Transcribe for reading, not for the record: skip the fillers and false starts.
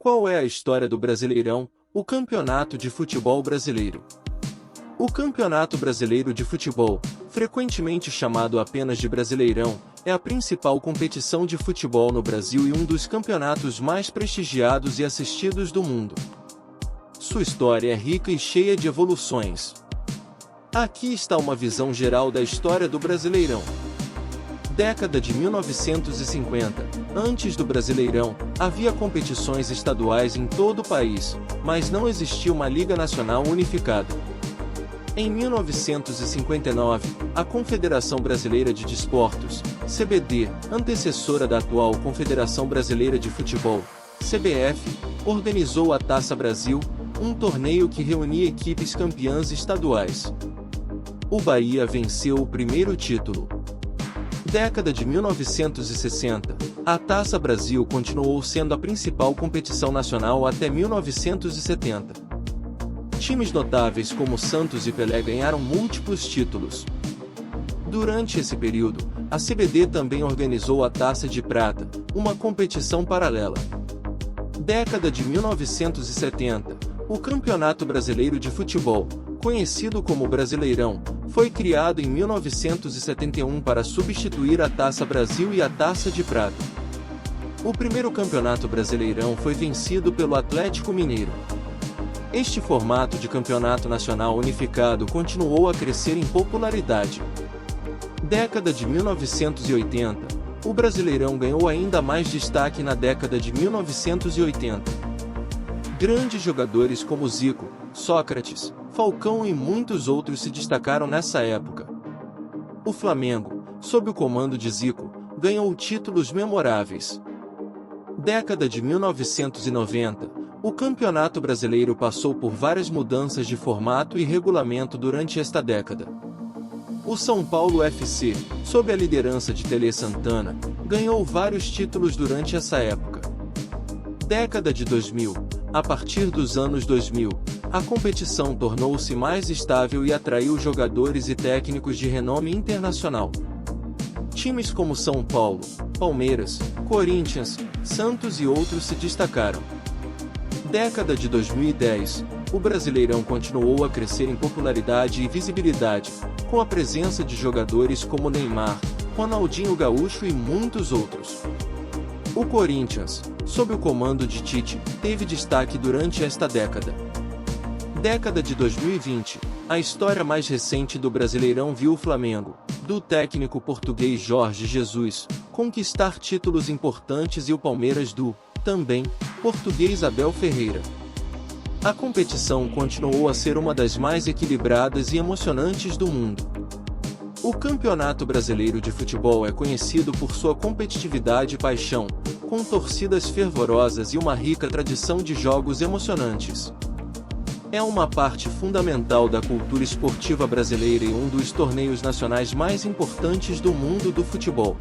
Qual é a história do Brasileirão, o campeonato de futebol brasileiro? O Campeonato Brasileiro de Futebol, frequentemente chamado apenas de Brasileirão, é a principal competição de futebol no Brasil e um dos campeonatos mais prestigiados e assistidos do mundo. Sua história é rica e cheia de evoluções. Aqui está uma visão geral da história do Brasileirão. Década de 1950. Antes do Brasileirão, havia competições estaduais em todo o país, mas não existia uma Liga Nacional unificada. Em 1959, a Confederação Brasileira de Desportos, CBD, antecessora da atual Confederação Brasileira de Futebol, CBF, organizou a Taça Brasil, um torneio que reunia equipes campeãs estaduais. O Bahia venceu o primeiro título. Década de 1960, a Taça Brasil continuou sendo a principal competição nacional até 1970. Times notáveis como Santos e Pelé ganharam múltiplos títulos. Durante esse período, a CBD também organizou a Taça de Prata, uma competição paralela. Década de 1970, o Campeonato Brasileiro de Futebol, conhecido como Brasileirão, foi criado em 1971 para substituir a Taça Brasil e a Taça de Prata. O primeiro Campeonato Brasileirão foi vencido pelo Atlético Mineiro. Este formato de campeonato nacional unificado continuou a crescer em popularidade. Década de 1980, o Brasileirão ganhou ainda mais destaque na década de 1980. Grandes jogadores como Zico, Sócrates, Falcão e muitos outros se destacaram nessa época. O Flamengo, sob o comando de Zico, ganhou títulos memoráveis. Década de 1990, o Campeonato Brasileiro passou por várias mudanças de formato e regulamento durante esta década. O São Paulo FC, sob a liderança de Tele Santana, ganhou vários títulos durante essa época. Década de 2000, a partir dos anos 2000, a competição tornou-se mais estável e atraiu jogadores e técnicos de renome internacional. Times como São Paulo, Palmeiras, Corinthians, Santos e outros se destacaram. Década de 2010, o Brasileirão continuou a crescer em popularidade e visibilidade, com a presença de jogadores como Neymar, Ronaldinho Gaúcho e muitos outros. O Corinthians, sob o comando de Tite, teve destaque durante esta década. Década de 2020, a história mais recente do Brasileirão viu o Flamengo, do técnico português Jorge Jesus, conquistar títulos importantes e o Palmeiras do, também, português Abel Ferreira. A competição continuou a ser uma das mais equilibradas e emocionantes do mundo. O Campeonato Brasileiro de Futebol é conhecido por sua competitividade e paixão, com torcidas fervorosas e uma rica tradição de jogos emocionantes. É uma parte fundamental da cultura esportiva brasileira e um dos torneios nacionais mais importantes do mundo do futebol.